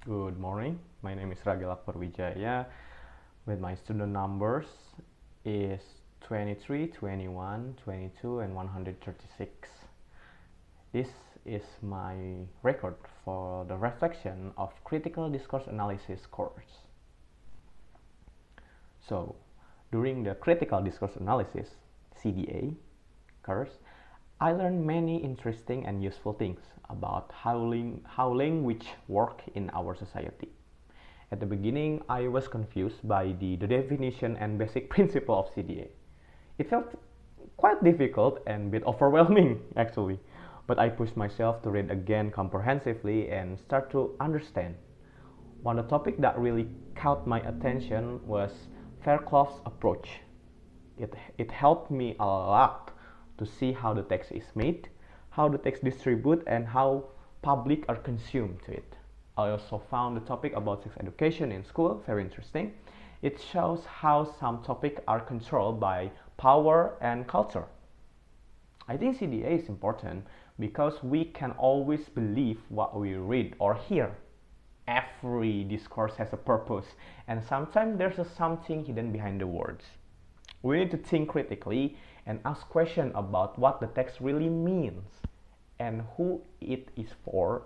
Good morning. My name is Ragil Wijaya. With my student numbers is 23, 21, 22, and 136. This is my record for the reflection of critical discourse analysis course. So, during the critical discourse analysis (CDA) course, I learned many interesting and useful things about how language works in our society. At the beginning, I was confused by the definition and basic principle of CDA. It felt quite difficult and a bit overwhelming, actually, but I pushed myself to read again comprehensively and start to understand. One of the topic that really caught my attention was Fairclough's approach. It helped me a lot to see how the text is made, how the text distribute, and how public are consumed to it. I also found the topic about sex education in school very interesting. It shows how some topics are controlled by power and culture. I think CDA is important because we can always believe what we read or hear. Every discourse has a purpose, and sometimes there's something hidden behind the words. We need to think critically and ask questions about what the text really means and who it is for.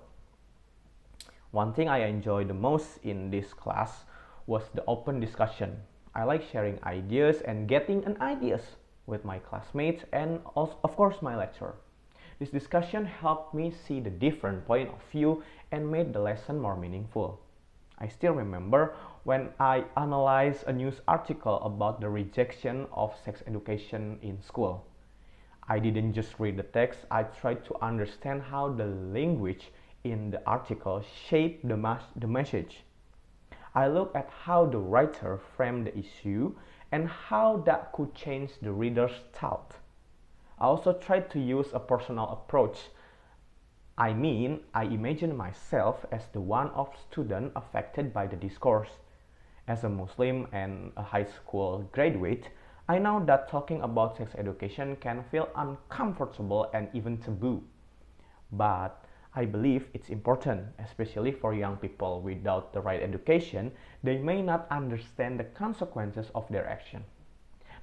One thing I enjoyed the most in this class was the open discussion. I like sharing ideas and getting an ideas with my classmates and of course my lecturer. This discussion helped me see the different point of view and made the lesson more meaningful. I still remember when I analyzed a news article about the rejection of sex education in school. I didn't just read the text, I tried to understand how the language in the article shaped the message. I looked at how the writer framed the issue and how that could change the reader's thought. I also tried to use a personal approach. I imagine myself as the one of student affected by the discourse. As a Muslim and a high school graduate, I know that talking about sex education can feel uncomfortable and even taboo. But I believe it's important, especially for young people. Without the right education, they may not understand the consequences of their action.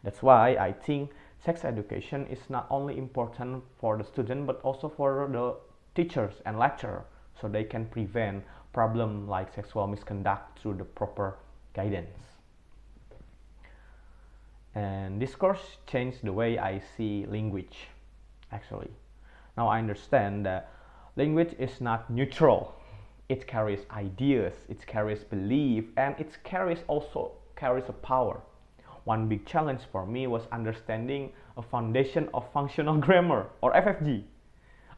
That's why I think sex education is not only important for the student but also for the teachers and lecturers so they can prevent problems like sexual misconduct through the proper guidance. And this course changed the way I see language, actually. Now I understand that language is not neutral. It carries ideas, it carries belief, and it also carries a power. One big challenge for me was understanding a foundation of functional grammar, or FFG.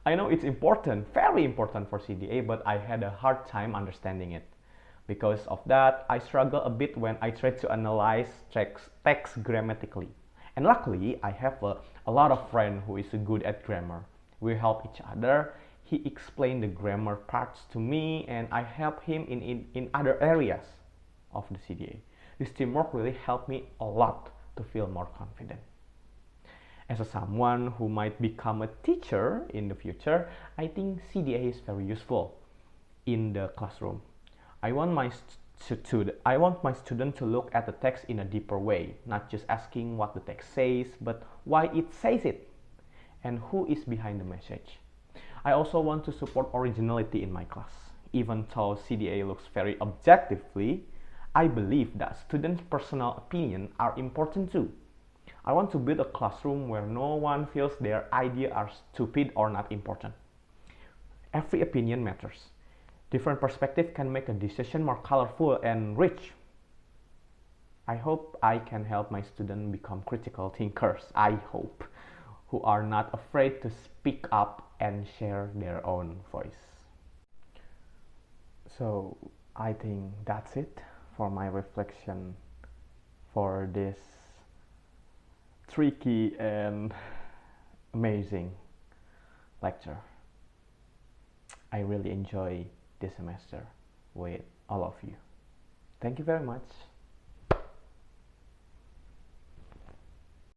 I know it's important, very important for CDA, but I had a hard time understanding it. Because of that, I struggle a bit when I try to analyze text grammatically. And luckily, I have a lot of friends who is good at grammar. We help each other. He explained the grammar parts to me, and I help him in other areas of the CDA. This teamwork really helped me a lot to feel more confident. As someone who might become a teacher in the future, I think CDA is very useful in the classroom. I want my student to look at the text in a deeper way, not just asking what the text says, but why it says it and who is behind the message. I also want to support originality in my class. Even though CDA looks very objectively, I believe that students' personal opinions are important too. I want to build a classroom where no one feels their ideas are stupid or not important. Every opinion matters. Different perspectives can make a decision more colorful and rich. I hope I can help my students become critical thinkers, I hope, who are not afraid to speak up and share their own voice. So I think that's it for my reflection for this tricky and amazing lecture. I really enjoy this semester with all of you. Thank you very much.